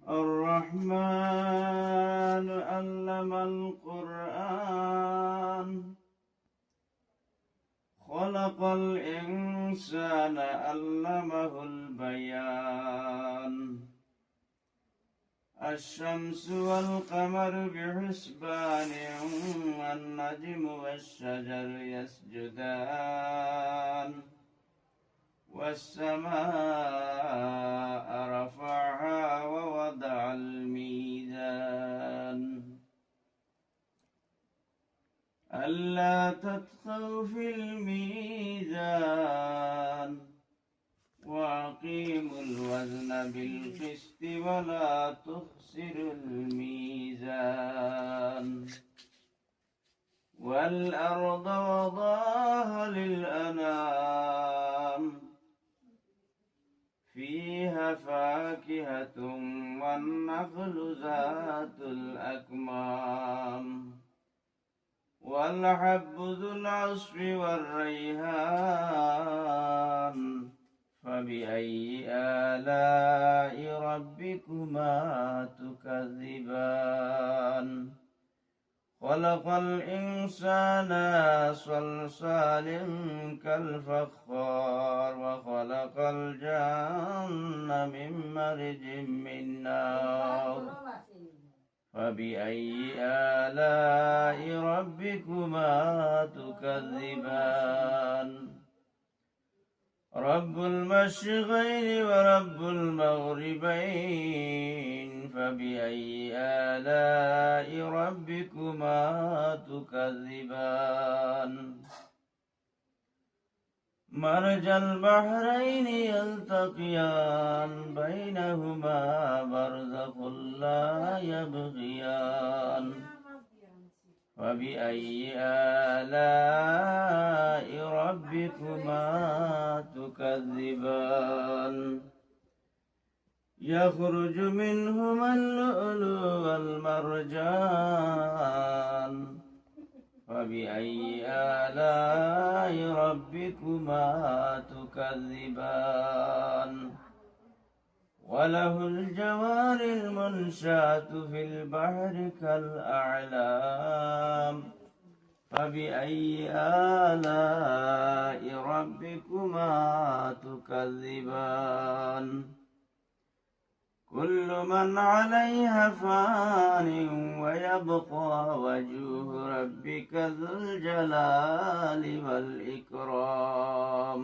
الرحمن علم القرآن خلق الإنسان علمه البيان الشمس والقمر بحسبان والنجم والشجر يسجدان والسماء رفعها ووضع الميزان ألا تطغوا في الميزان وأقيموا الوزن بالقسط ولا تخسروا الميزان والأرض وضعها للأنام فيها فاكهة والنخل ذات الأكمام والحب ذو العصف والريحان فبأي آلاء ربكما تكذبان خلق الإنسان صلصال كالفخار وخلق الجن من مرج من نار فبأي آلاء ربكما تكذبان رب المشرقين ورب المغربين فبأي آلاء ربكما تكذبان مرج البحرين يلتقيان بينهما برزخ لا يبغيان فبأي آلاء ربكما تكذبان يخرج منهما اللؤلؤ والمرجان فبأي آلاء ربكما تكذبان وله الجوار المنشآت في البحر كالأعلام فبأي آلاء ربكما تكذبان كل من عليها فان ويبقى وجه ربك ذو الجلال والإكرام